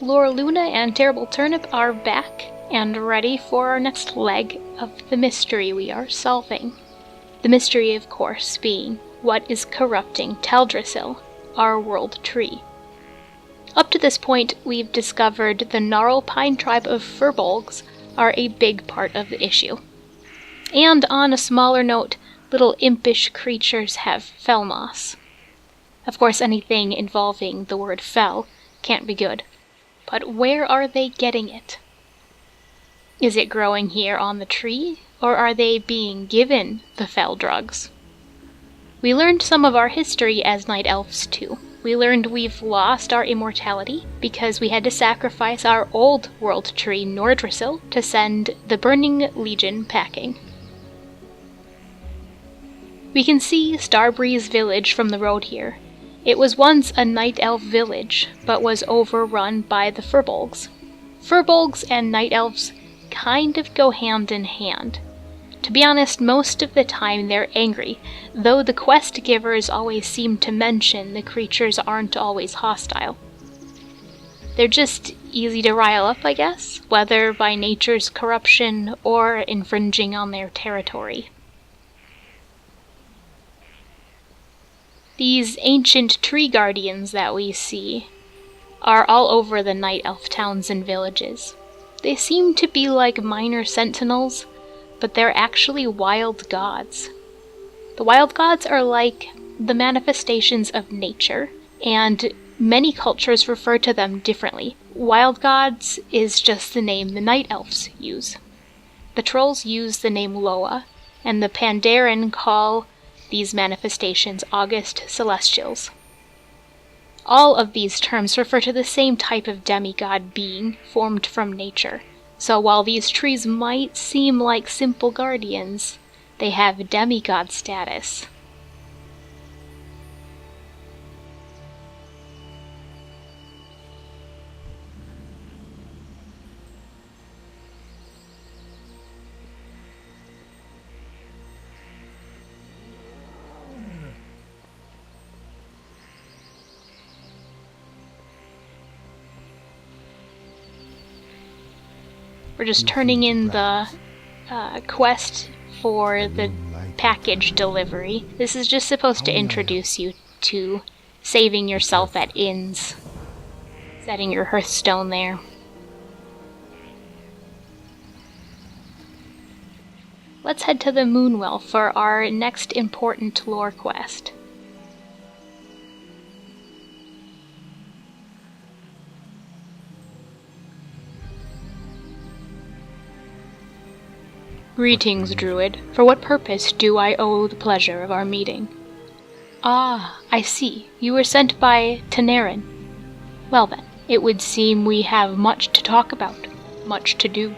Loreluna and Terrible Turnip are back and ready for our next leg of the mystery we are solving. The mystery, of course, being what is corrupting Teldrassil, our world tree. Up to this point, we've discovered the gnarl pine tribe of furbolgs are a big part of the issue. And on a smaller note, little impish creatures have fell moss. Of course, anything involving the word fell can't be good. But where are they getting it? Is it growing here on the tree, or are they being given the fell drugs? We learned some of our history as night elves too. We learned we've lost our immortality because we had to sacrifice our old world tree Nordrassil to send the Burning Legion packing. We can see Starbreeze village from the road here. It was once a night elf village, but was overrun by the furbolgs. Furbolgs and night elves kind of go hand in hand. To be honest, most of the time they're angry, though the quest givers always seem to mention the creatures aren't always hostile. They're just easy to rile up, I guess, whether by nature's corruption or infringing on their territory. These ancient tree guardians that we see are all over the night elf towns and villages. They seem to be like minor sentinels, but they're actually wild gods. The wild gods are like the manifestations of nature, and many cultures refer to them differently. Wild gods is just the name the night elves use. The trolls use the name Loa, and the Pandaren call these manifestations August Celestials. All of these terms refer to the same type of demigod being formed from nature. So while these trees might seem like simple guardians, they have demigod status. We're just turning in the quest for the package delivery. This is just supposed to introduce you to saving yourself at inns, setting your hearthstone there. Let's head to the Moonwell for our next important lore quest. Greetings, Druid. For what purpose do I owe the pleasure of our meeting? Ah, I see. You were sent by Tanarin. Well then, it would seem we have much to talk about, much to do.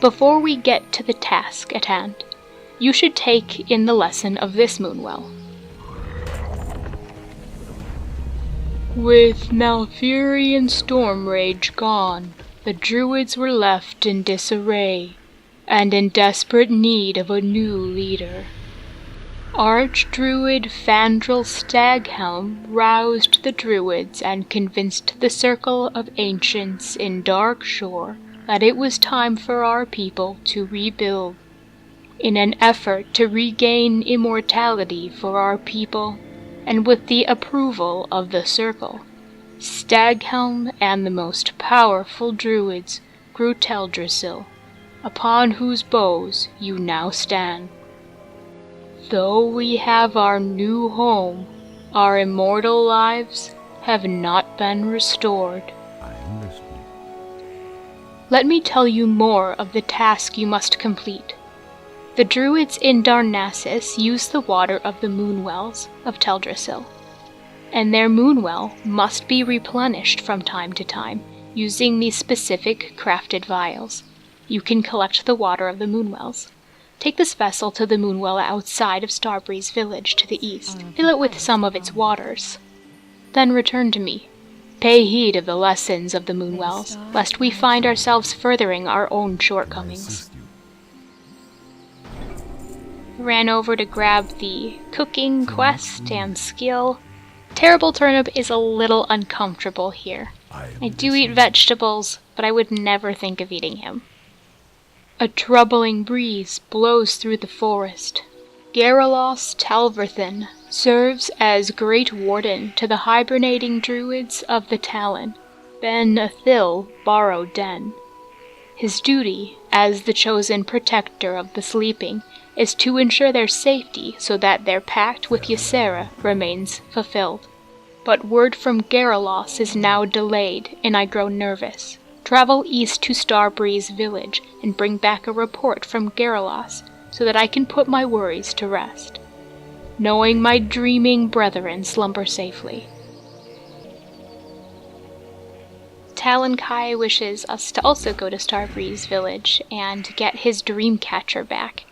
Before we get to the task at hand, you should take in the lesson of this Moonwell. With Malfurion Stormrage gone, the Druids were left in disarray, and in desperate need of a new leader. Archdruid Fandral Staghelm roused the Druids and convinced the Circle of Ancients in Darkshore that it was time for our people to rebuild. In an effort to regain immortality for our people, and with the approval of the Circle, Staghelm and the most powerful Druids grew Teldrassil, upon whose bows you now stand. Though we have our new home, our immortal lives have not been restored. I'm listening. Let me tell you more of the task you must complete. The Druids in Darnassus use the water of the Moonwells of Teldrassil, and their Moonwell must be replenished from time to time using these specific crafted vials. You can collect the water of the Moonwells. Take this vessel to the Moonwell outside of Starbreeze village to the east. Fill it with some of its waters. Then return to me. Pay heed of the lessons of the Moonwells, lest we find ourselves furthering our own shortcomings. Ran over to grab the cooking quest and skill. Terrible Turnip is a little uncomfortable here. I do eat vegetables, but I would never think of eating him. A troubling breeze blows through the forest. Garrulous Talverthin serves as Great Warden to the hibernating druids of the Talon. Ben Athil borrowed Den. His duty, as the chosen protector of the sleeping, is to ensure their safety so that their pact with Ysera remains fulfilled. But word from Garrulous is now delayed, and I grow nervous. Travel east to Starbreeze village and bring back a report from Garrulous so that I can put my worries to rest, knowing my dreaming brethren slumber safely. Talon Kai wishes us to also go to Starbreeze village and get his Dreamcatcher back.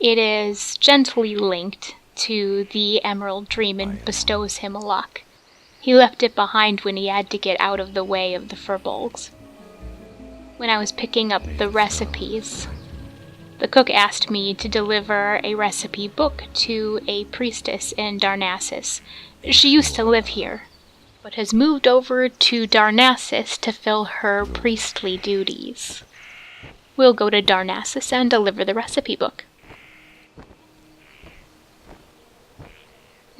It is gently linked to the Emerald Dream and bestows him luck. He left it behind when he had to get out of the way of the Furbolgs. When I was picking up the recipes, the cook asked me to deliver a recipe book to a priestess in Darnassus. She used to live here, but has moved over to Darnassus to fill her priestly duties. We'll go to Darnassus and deliver the recipe book.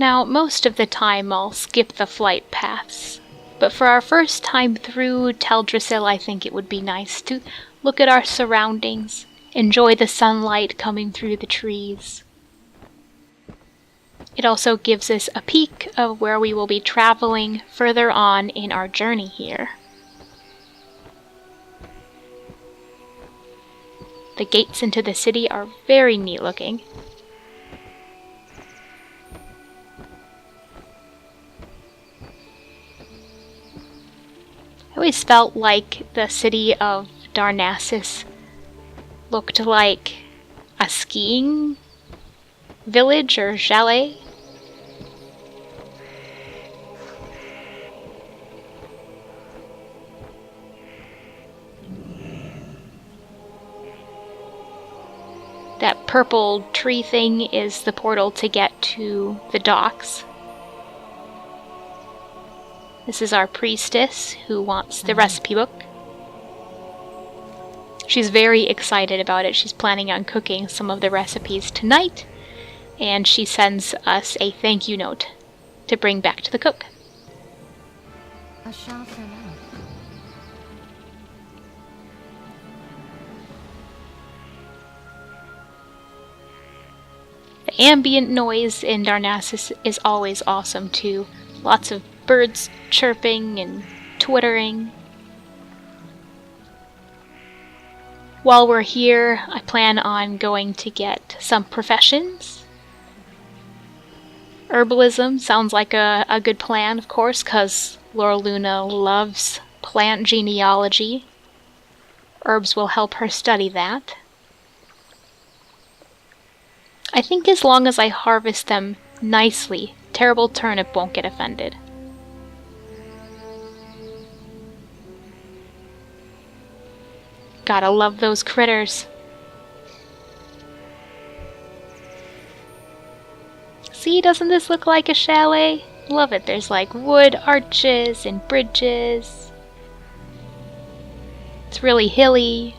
Now, most of the time I'll skip the flight paths, but for our first time through Teldrassil, I think it would be nice to look at our surroundings, enjoy the sunlight coming through the trees. It also gives us a peek of where we will be traveling further on in our journey here. The gates into the city are very neat looking. I always felt like the city of Darnassus looked like a skiing village or chalet. That purple tree thing is the portal to get to the docks. This is our priestess who wants the recipe book. She's very excited about it. She's planning on cooking some of the recipes tonight, and she sends us a thank you note to bring back to the cook. A shell for now. The ambient noise in Darnassus is always awesome too. Lots of birds chirping and twittering. While we're here, I plan on going to get some professions. Herbalism sounds like a good plan, of course, because Loreluna loves plant genealogy. Herbs will help her study that. I think as long as I harvest them nicely, Terrible Turnip won't get offended. Gotta love those critters. See, doesn't this look like a chalet? Love it. There's like wood arches and bridges. It's really hilly.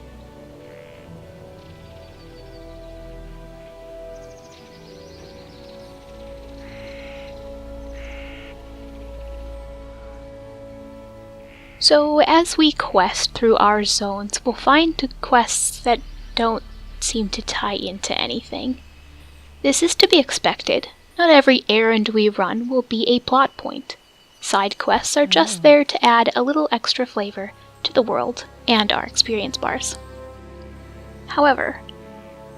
So as we quest through our zones, we'll find quests that don't seem to tie into anything. This is to be expected. Not every errand we run will be a plot point. Side quests are just there to add a little extra flavor to the world and our experience bars. However,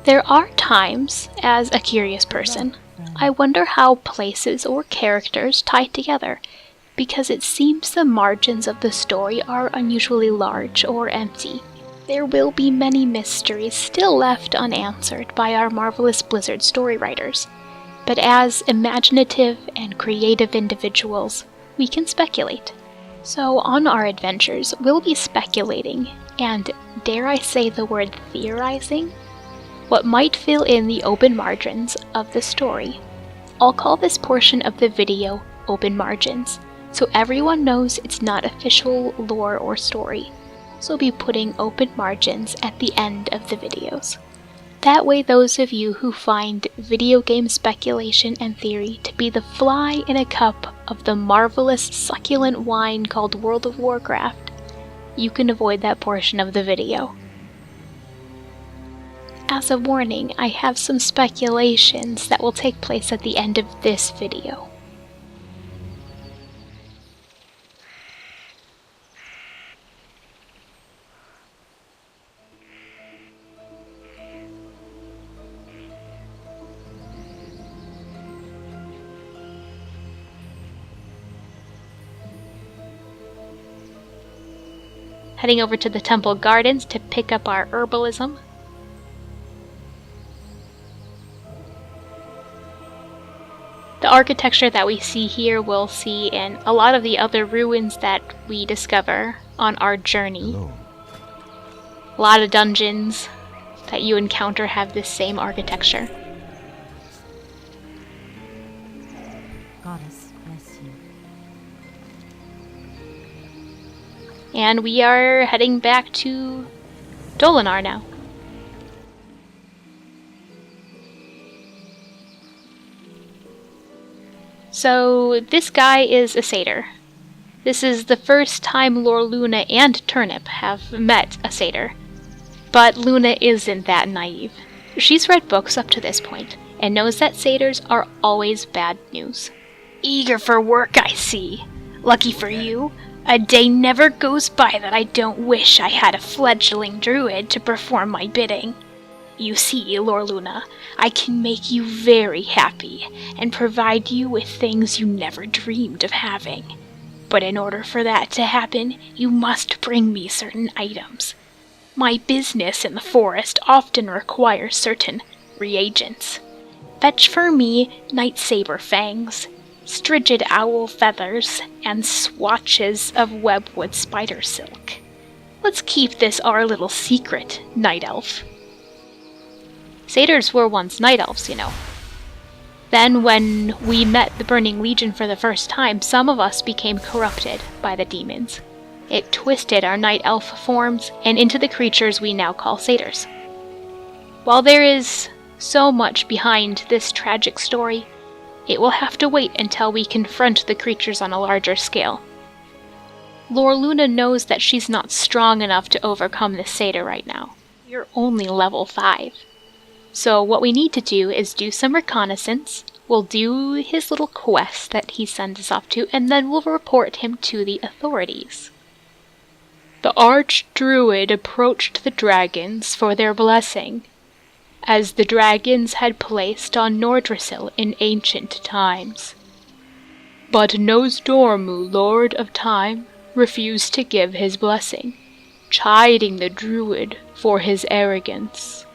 there are times, as a curious person, I wonder how places or characters tie together, because it seems the margins of the story are unusually large or empty. There will be many mysteries still left unanswered by our marvelous Blizzard story writers, but as imaginative and creative individuals, we can speculate. So on our adventures, we'll be speculating, and dare I say the word theorizing, what might fill in the open margins of the story. I'll call this portion of the video open margins, so everyone knows it's not official lore or story. So we'll be putting open margins at the end of the videos. That way those of you who find video game speculation and theory to be the fly in a cup of the marvelous succulent wine called World of Warcraft, you can avoid that portion of the video. As a warning, I have some speculations that will take place at the end of this video. Heading over to the temple gardens to pick up our herbalism. The architecture that we see here we'll see in a lot of the other ruins that we discover on our journey. Hello. A lot of dungeons that you encounter have this same architecture. Goddess bless you. And we are heading back to Dolinar now. So this guy is a satyr. This is the first time Loreluna and Turnip have met a satyr. But Luna isn't that naive. She's read books up to this point, and knows that satyrs are always bad news. Eager for work, I see. Lucky for you, a day never goes by that I don't wish I had a fledgling druid to perform my bidding. You see, Loreluna, I can make you very happy, and provide you with things you never dreamed of having. But in order for that to happen, you must bring me certain items. My business in the forest often requires certain reagents. Fetch for me night saber fangs, strigid owl feathers, and swatches of webwood spider silk. Let's keep this our little secret, night elf. Satyrs were once night elves, you know. Then when we met the Burning Legion for the first time, some of us became corrupted by the demons. It twisted our night elf forms and into the creatures we now call satyrs. While there is so much behind this tragic story, it will have to wait until we confront the creatures on a larger scale. Loreluna knows that she's not strong enough to overcome this satyr right now. You're only level 5. So what we need to do is do some reconnaissance, we'll do his little quest that he sends us off to, and then we'll report him to the authorities. The Archdruid approached the dragons for their blessing, as the dragons had placed on Nordrassil in ancient times. But Nosdormu, Lord of Time, refused to give his blessing, chiding the druid for his arrogance.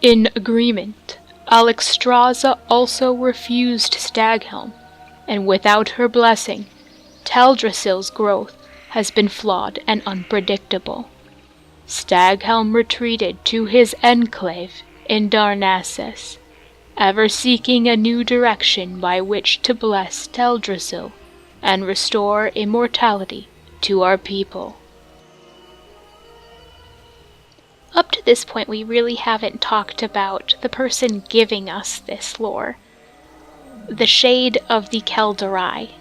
In agreement, Alexstrasza also refused Staghelm, and without her blessing, Teldrassil's growth has been flawed and unpredictable. Staghelm retreated to his enclave in Darnassus, ever seeking a new direction by which to bless Teldrassil and restore immortality to our people. Up to this point, we really haven't talked about the person giving us this lore. The Shade of the Keldarai.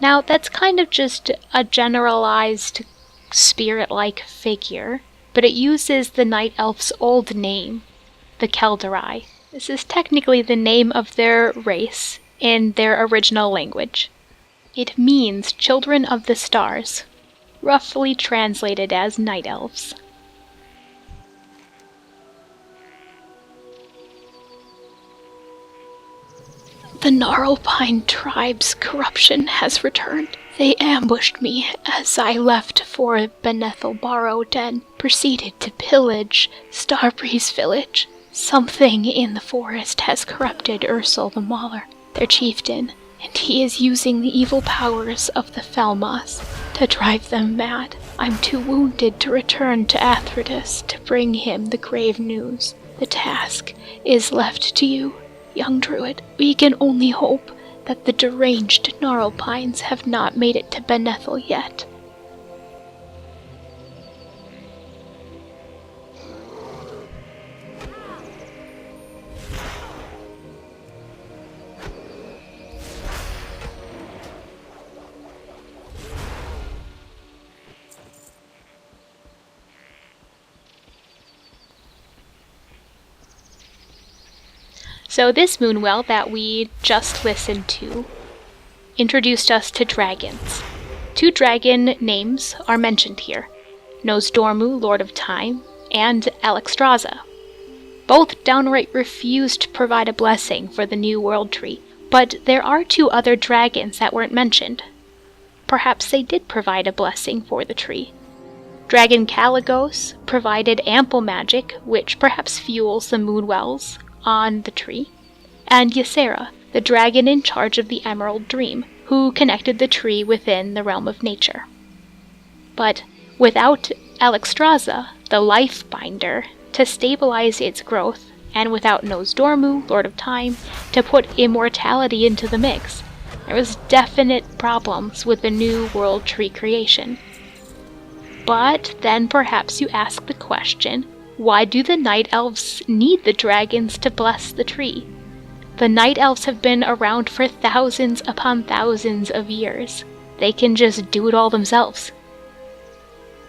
Now, that's kind of just a generalized spirit-like figure, but it uses the Night Elf's old name, the Keldarai. This is technically the name of their race in their original language. It means children of the stars, roughly translated as night elves. The Gnarlpine tribe's corruption has returned. They ambushed me as I left for Benethel Barrow Den, proceeded to pillage Starbreeze village. Something in the forest has corrupted Ursel the Mauler, their chieftain, and he is using the evil powers of the Felmas to drive them mad. I'm too wounded to return to Athrodis to bring him the grave news. The task is left to you, young druid. We can only hope that the deranged gnarlpines have not made it to Benethel yet. So this moonwell that we just listened to introduced us to dragons. 2 dragon names are mentioned here, Nosdormu, Lord of Time, and Alexstrasza. Both downright refused to provide a blessing for the new world tree, but there are 2 other dragons that weren't mentioned. Perhaps they did provide a blessing for the tree. Dragon Caligos provided ample magic, which perhaps fuels the moonwells on the tree, and Ysera, the dragon in charge of the Emerald Dream, who connected the tree within the realm of nature. But without Alexstrasza, the life binder, to stabilize its growth, and without Nosdormu, Lord of Time, to put immortality into the mix, there was definite problems with the new world tree creation. But then perhaps you ask the question, why do the Night Elves need the dragons to bless the tree? The Night Elves have been around for thousands upon thousands of years. They can just do it all themselves.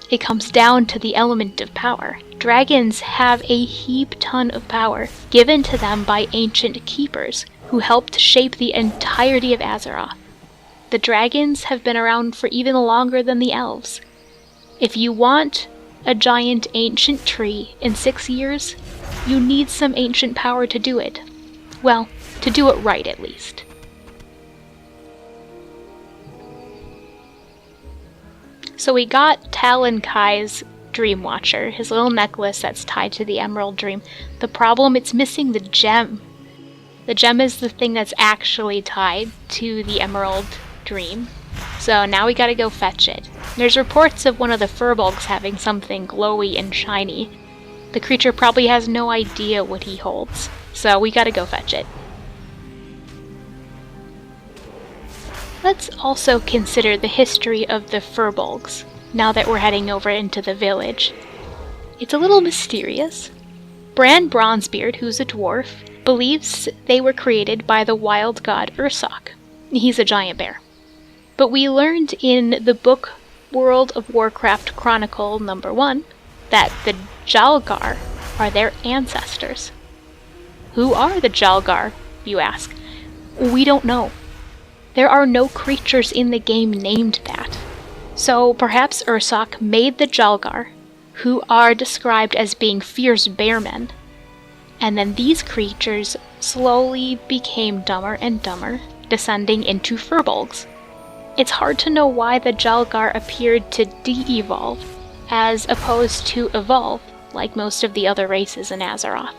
It comes down to the element of power. Dragons have a heap ton of power given to them by ancient keepers who helped shape the entirety of Azeroth. The dragons have been around for even longer than the elves. If you want a giant ancient tree in 6 years, you need some ancient power to do it. Well, to do it right at least. So we got Talon Kai's Dream Watcher, his little necklace that's tied to the Emerald Dream. The problem, it's missing the gem. The gem is the thing that's actually tied to the Emerald Dream. So now we gotta go fetch it. There's reports of one of the furbolgs having something glowy and shiny. The creature probably has no idea what he holds, so we gotta go fetch it. Let's also consider the history of the furbolgs, now that we're heading over into the village. It's a little mysterious. Bran Bronzebeard, who's a dwarf, believes they were created by the wild god Ursoc. He's a giant bear. But we learned in the book World of Warcraft Chronicle number 1 that the Jalgar are their ancestors. Who are the Jalgar, you ask? We don't know. There are no creatures in the game named that. So perhaps Ursoc made the Jalgar, who are described as being fierce bearmen, and then these creatures slowly became dumber and dumber, descending into furbolgs. It's hard to know why the Jalgar appeared to de-evolve, as opposed to evolve, like most of the other races in Azeroth.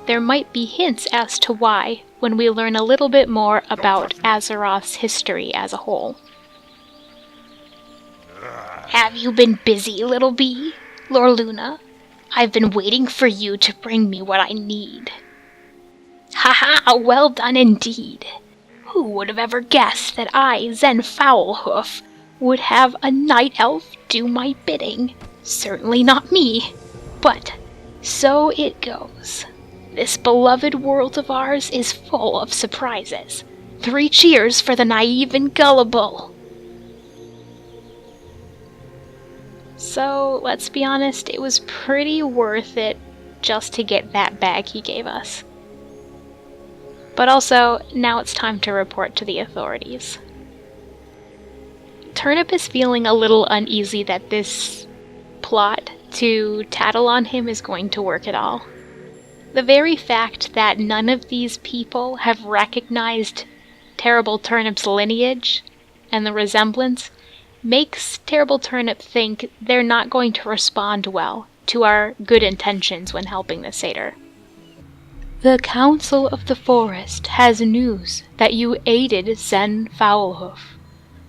There might be hints as to why when we learn a little bit more about Azeroth's history as a whole. Have you been busy, little bee? Loreluna, I've been waiting for you to bring me what I need. Haha, well done indeed. Who would have ever guessed that I, Zen Foulhoof, would have a night elf do my bidding? Certainly not me. But so it goes. This beloved world of ours is full of surprises. 3 cheers for the naive and gullible. So, let's be honest, it was pretty worth it just to get that bag he gave us. But also, now it's time to report to the authorities. Turnip is feeling a little uneasy that this plot to tattle on him is going to work at all. The very fact that none of these people have recognized Terrible Turnip's lineage and the resemblance makes Terrible Turnip think they're not going to respond well to our good intentions when helping the satyr. The Council of the Forest has news that you aided Zen Foulhoof.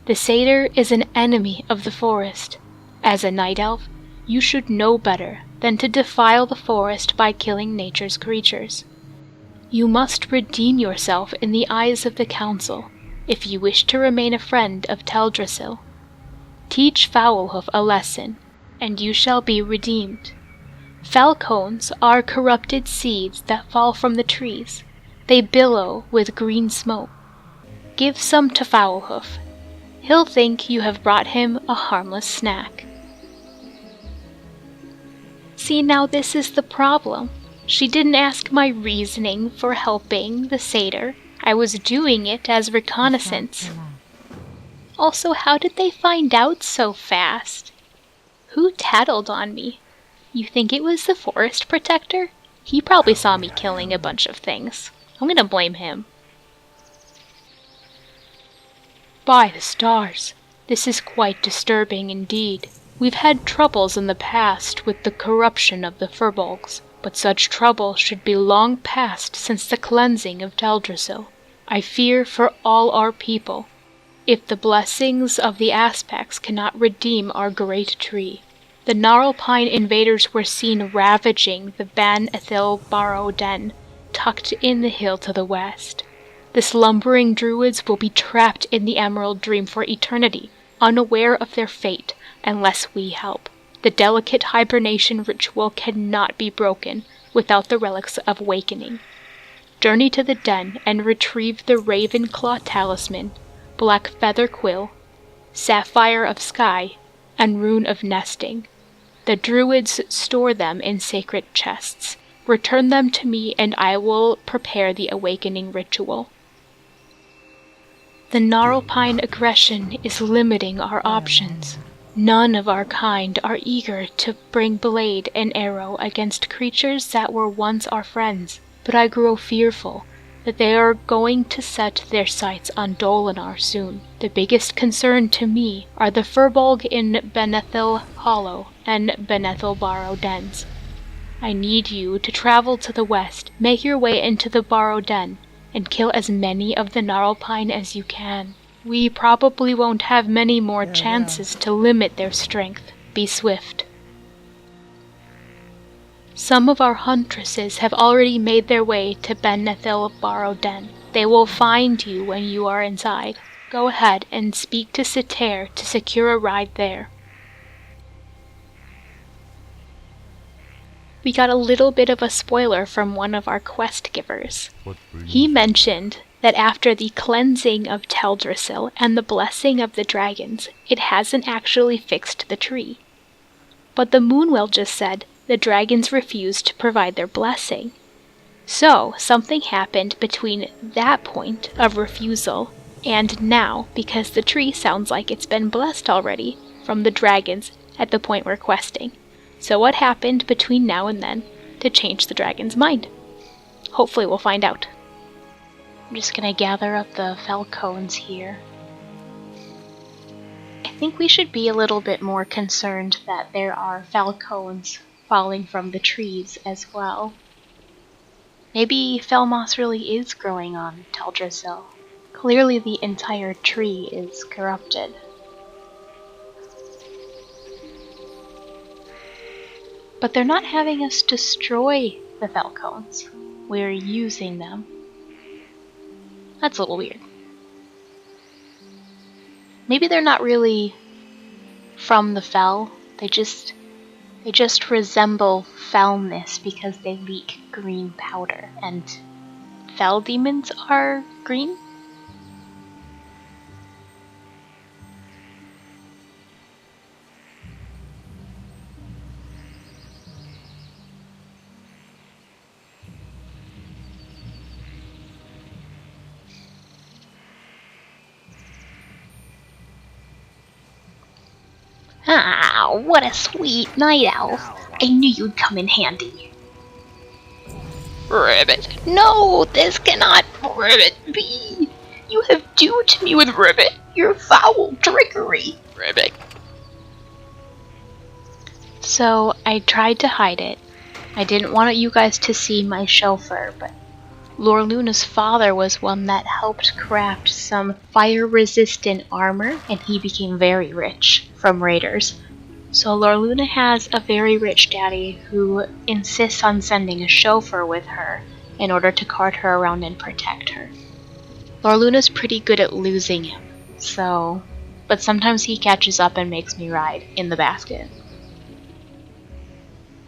The satyr is an enemy of the forest. As a night elf, you should know better than to defile the forest by killing nature's creatures. You must redeem yourself in the eyes of the council, if you wish to remain a friend of Teldrassil. Teach Foulhoof a lesson, and you shall be redeemed. Falcons are corrupted seeds that fall from the trees. They billow with green smoke. Give some to Foulhoof. He'll think you have brought him a harmless snack. See, now this is the problem. She didn't ask my reasoning for helping the satyr. I was doing it as reconnaissance. Also, how did they find out so fast? Who tattled on me? You think it was the forest protector? He probably saw me killing a bunch of things. I'm gonna blame him. By the stars, this is quite disturbing indeed. We've had troubles in the past with the corruption of the Furbolgs, but such trouble should be long past since the cleansing of Teldrassil. I fear for all our people, if the blessings of the aspects cannot redeem our great tree. The Gnarlpine invaders were seen ravaging the Ban Ithil Barrow Den, tucked in the hill to the west. The slumbering druids will be trapped in the Emerald Dream for eternity, unaware of their fate, unless we help. The delicate hibernation ritual cannot be broken without the relics of awakening. Journey to the den and retrieve the Ravenclaw Talisman, Black Feather Quill, Sapphire of Sky, and Rune of Nesting. The druids store them in sacred chests. Return them to me and I will prepare the awakening ritual. The Gnarlpine aggression is limiting our options. None of our kind are eager to bring blade and arrow against creatures that were once our friends, but I grow fearful that they are going to set their sights on Dolinar soon. The biggest concern to me are the Furbolg in Benethil Hollow and Benethil Barrow Dens. I need you to travel to the west, make your way into the Barrow Den, and kill as many of the Gnarlpine as you can. We probably won't have many more chances to limit their strength. Be swift. Some of our huntresses have already made their way to Benethil Barrow Den. They will find you when you are inside. Go ahead and speak to Citer to secure a ride there. We got a little bit of a spoiler from one of our quest givers. He mentioned that after the cleansing of Teldrassil and the blessing of the dragons, it hasn't actually fixed the tree. But the Moonwell just said the dragons refused to provide their blessing. So, something happened between that point of refusal and now, because the tree sounds like it's been blessed already from the dragons at the point we're questing. So what happened between now and then to change the dragon's mind? Hopefully we'll find out. I'm just gonna gather up the falcons here. I think we should be a little bit more concerned that there are falcons falling from the trees as well. Maybe Felmoss really is growing on Teldrassil. Clearly the entire tree is corrupted. But they're not having us destroy the falcons. We're using them. That's a little weird. Maybe they're not really from the Fel. They just resemble Felness because they leak green powder. And Fel demons are green? Ah, what a sweet night owl. I knew you'd come in handy. Ribbit. No, this cannot Ribbit be. You have duped me with Ribbit. Your foul trickery. Ribbit. So, I tried to hide it. I didn't want you guys to see my chauffeur, but Loreluna's father was one that helped craft some fire-resistant armor, and he became very rich from raiders. So Loreluna has a very rich daddy who insists on sending a chauffeur with her in order to cart her around and protect her. Loreluna's pretty good at losing him, but sometimes he catches up and makes me ride in the basket.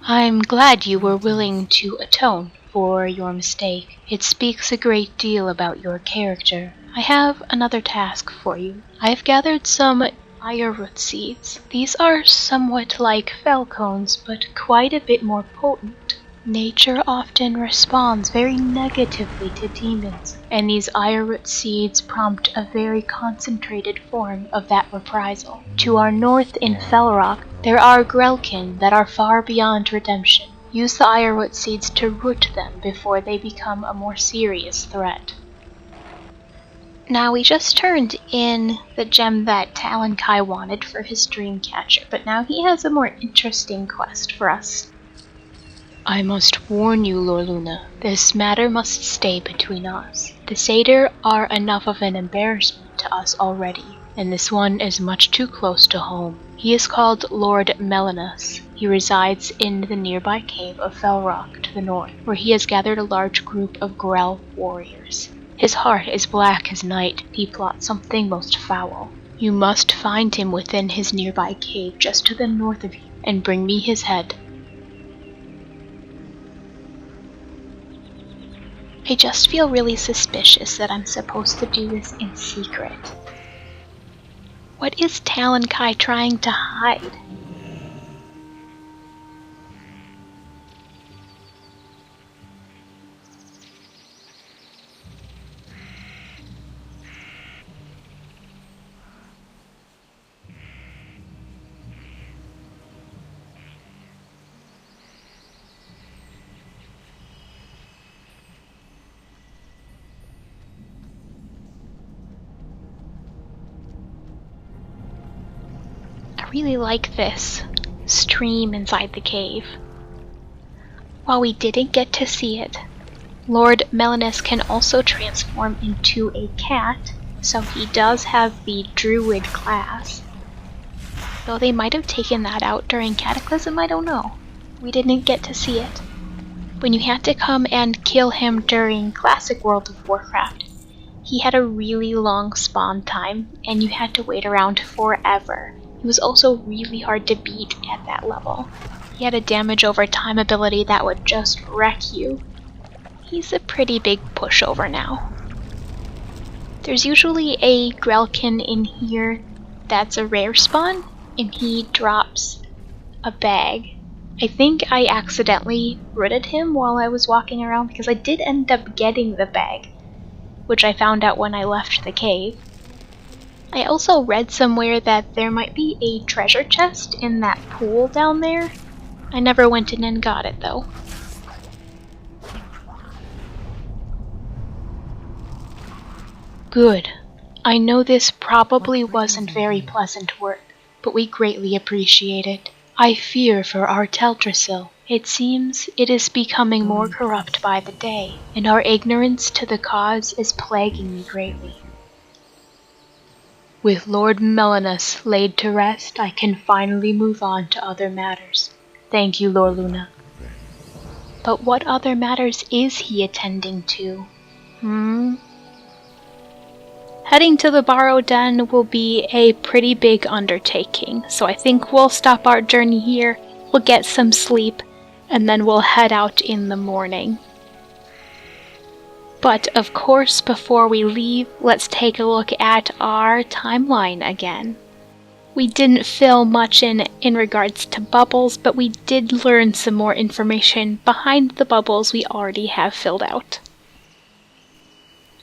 I'm glad you were willing to atone for your mistake. It speaks a great deal about your character. I have another task for you. I've gathered some ironroot seeds. These are somewhat like falcons, but quite a bit more potent. Nature often responds very negatively to demons, and these ironroot seeds prompt a very concentrated form of that reprisal. To our north in Felrock, there are Grelkin that are far beyond redemption. Use the ironroot seeds to root them before they become a more serious threat. Now, we just turned in the gem that Talon Kai wanted for his dream catcher, but now he has a more interesting quest for us. I must warn you, Loreluna, this matter must stay between us. The satyr are enough of an embarrassment to us already, and this one is much too close to home. He is called Lord Melanus. He resides in the nearby cave of Felrock to the north, where he has gathered a large group of Grell warriors. His heart is black as night. He plots something most foul. You must find him within his nearby cave just to the north of you, and bring me his head. I just feel really suspicious that I'm supposed to do this in secret. What is Talon Kai trying to hide? I really like this stream inside the cave. While we didn't get to see it, Lord Melanus can also transform into a cat, so he does have the druid class. Though they might have taken that out during Cataclysm, I don't know. We didn't get to see it. When you had to come and kill him during Classic World of Warcraft, he had a really long spawn time, and you had to wait around forever. He was also really hard to beat at that level. He had a damage over time ability that would just wreck you. He's a pretty big pushover now. There's usually a Grelkin in here that's a rare spawn, and he drops a bag. I think I accidentally rooted him while I was walking around because I did end up getting the bag, which I found out when I left the cave. I also read somewhere that there might be a treasure chest in that pool down there. I never went in and got it though. Good. I know this probably wasn't very pleasant work, but we greatly appreciate it. I fear for our Teldrassil. It seems it is becoming more corrupt by the day, and our ignorance to the cause is plaguing me greatly. With Lord Melanus laid to rest, I can finally move on to other matters. Thank you, Loreluna. But what other matters is he attending to? Heading to the Borrow Den will be a pretty big undertaking, so I think we'll stop our journey here, we'll get some sleep, and then we'll head out in the morning. But of course, before we leave, let's take a look at our timeline again. We didn't fill much in regards to bubbles, but we did learn some more information behind the bubbles we already have filled out.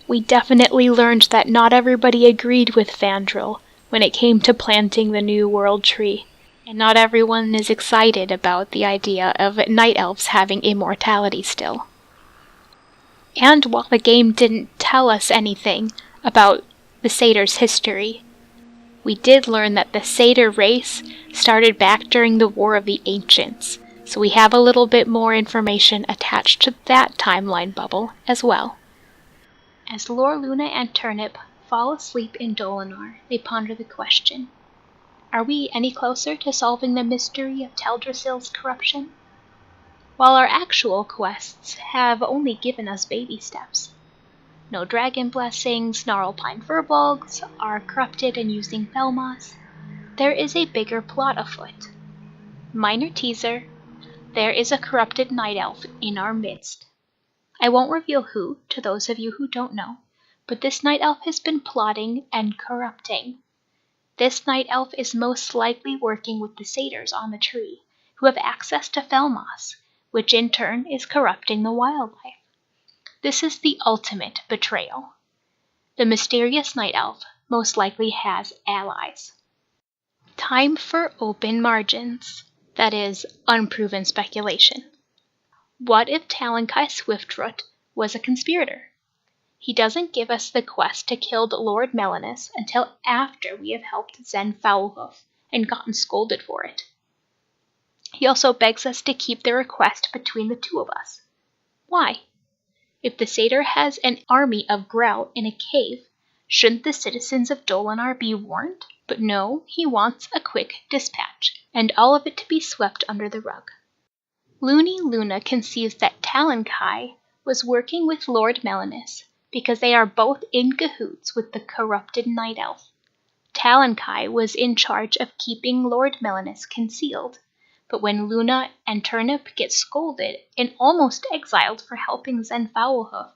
We definitely learned that not everybody agreed with Fandral when it came to planting the new world tree, and not everyone is excited about the idea of night elves having immortality still. And while the game didn't tell us anything about the satyr's history, we did learn that the satyr race started back during the War of the Ancients, so we have a little bit more information attached to that timeline bubble as well. As Loreluna and Turnip fall asleep in Dolinar, they ponder the question: are we any closer to solving the mystery of Teldrassil's corruption? while our actual quests have only given us baby steps. No dragon blessings, gnarlpine furbolgs are corrupted and using Felmoss. There is a bigger plot afoot. Minor teaser, there is a corrupted night elf in our midst. I won't reveal who, to those of you who don't know, but this night elf has been plotting and corrupting. This night elf is most likely working with the satyrs on the tree, who have access to Felmoss, which in turn is corrupting the wildlife. This is the ultimate betrayal. The mysterious night elf most likely has allies. Time for open margins, that is, unproven speculation. What if Talonkai Swiftroot was a conspirator? He doesn't give us the quest to kill Lord Melanus until after we have helped Zen Foulhoof and gotten scolded for it. He also begs us to keep the request between the two of us. Why? If the satyr has an army of Grell in a cave, shouldn't the citizens of Dolinar be warned? But no, he wants a quick dispatch, and all of it to be swept under the rug. Luna conceives that Talonkai was working with Lord Melanus because they are both in cahoots with the corrupted night elf. Talonkai was in charge of keeping Lord Melanus concealed, but when Luna and Turnip get scolded and almost exiled for helping Zen Foulhoof,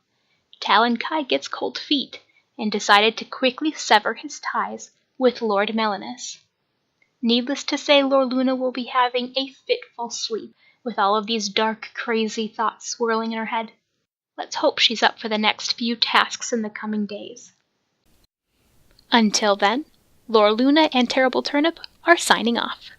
Talonkai gets cold feet and decided to quickly sever his ties with Lord Melanus. Needless to say, Loreluna will be having a fitful sleep with all of these dark, crazy thoughts swirling in her head. Let's hope she's up for the next few tasks in the coming days. Until then, Loreluna and Terrible Turnip are signing off.